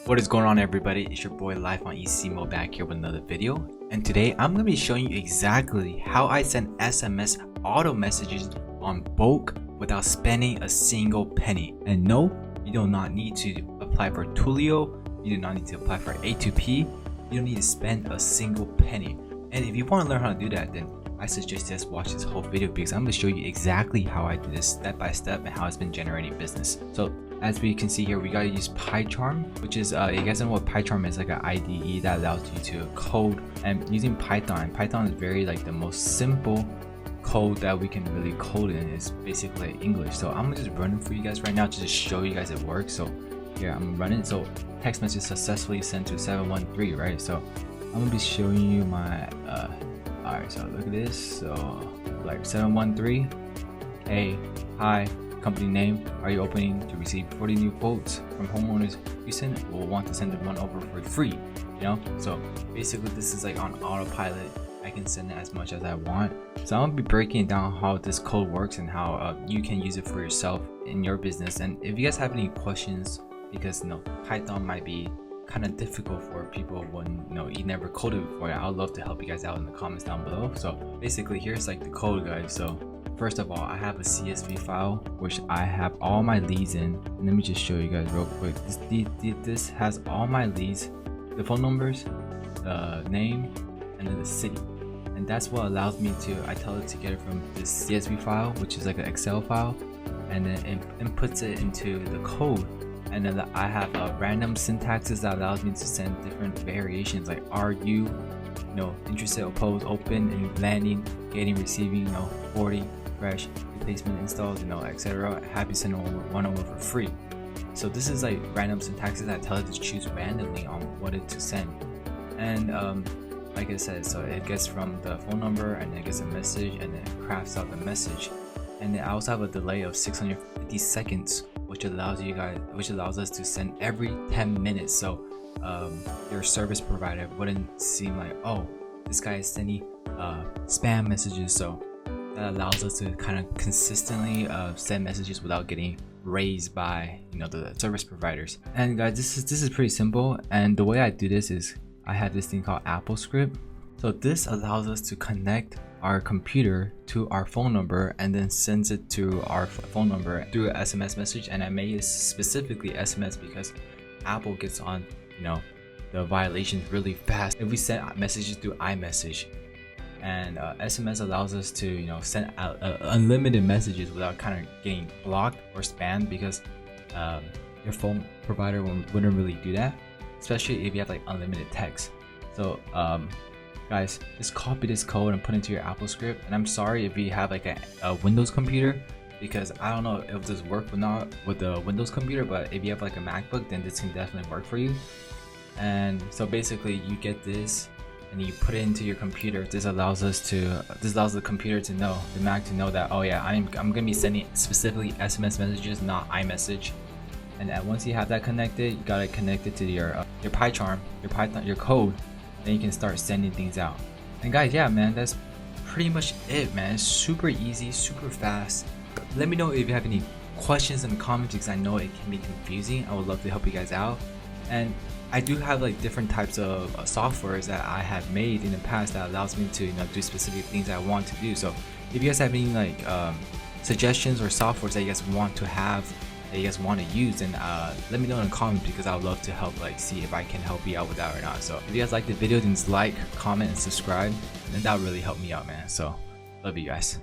What is going on, everybody? It's your boy Life on ECMO back here with another video, and today I'm going to be showing you exactly how I send SMS auto messages on bulk without spending a single penny. And no, you do not need to apply for Tulio, you do not need to apply for A2P, you don't need to spend a single penny. And if you want to learn how to do that, then I suggest you just watch this whole video because I'm going to show you exactly how I do this step by step and how it's been generating business. So as we can see here, we gotta use PyCharm, which is you guys know what PyCharm is, like an IDE that allows you to code. And using Python is very like the most simple code that we can really code in. Is basically English. So I'm gonna just run it for you guys right now to just show you guys it works. So here I'm running. So text message successfully sent to 713, right? So I'm gonna be showing you my alright, so look at this. So like 713, hey, hi, company name, are you opening to receive 40 new quotes from homeowners you will want to send one over for free, you know? So basically this is like on autopilot. I can send it as much as I want. So I'm gonna be breaking down how this code works and how you can use it for yourself in your business. And if you guys have any questions, because Python might be kind of difficult for people when you never coded before, I would love to help you guys out in the comments down below. So basically here's like the code, guys. So first of all, I have a CSV file which I have all my leads in, and let me just show you guys real quick. This has all my leads, the phone numbers, the name, and then the city, and that's what allows me to, I tell it to get it from this CSV file, which is like an Excel file, and then it inputs it into the code. And then I have random syntaxes that allows me to send different variations, like are you interested, opposed, open, and landing, getting, receiving, 40, fresh, replacement, installed, etc. Happy sending one over for free. So this is like random syntaxes that tell it to choose randomly on what it to send. And like I said, so it gets from the phone number, and then it gets a message, and then it crafts out the message. And then I also have a delay of 650 seconds, which allows us to send every 10 minutes. So your service provider wouldn't seem like, oh, this guy is sending spam messages. So that allows us to kind of consistently send messages without getting raised by the service providers. And guys, this is pretty simple. And the way I do this is I have this thing called Apple Script. So this allows us to connect our computer to our phone number and then sends it to our phone number through an SMS message. And I made it specifically SMS because Apple gets on the violations really fast if we send messages through iMessage. And SMS allows us to send unlimited messages without kind of getting blocked or spammed, because your phone provider wouldn't really do that, especially if you have like unlimited text. So guys, just copy this code and put it into your Apple Script. And I'm sorry if you have like a Windows computer, because I don't know if this works or not with the Windows computer, but if you have like a MacBook, then this can definitely work for you. And so basically you get this and you put it into your computer. This allows the computer to know, the Mac to know that, oh yeah, I'm gonna be sending specifically SMS messages, not iMessage. And once you have that connected, you gotta connect it to your PyCharm, your code. Then you can start sending things out. And guys, yeah, man, that's pretty much it, man. It's super easy, super fast. Let me know if you have any questions in the comments, because I know it can be confusing. I would love to help you guys out. And I do have like different types of softwares that I have made in the past that allows me to do specific things I want to do. So if you guys have any like suggestions or softwares that you guys want to have, that you guys want to use, and let me know in the comments, because I would love to help see if I can help you out with that or not. So if you guys like the video, then just like, comment, and subscribe, and that would really help me out, man. So love you guys.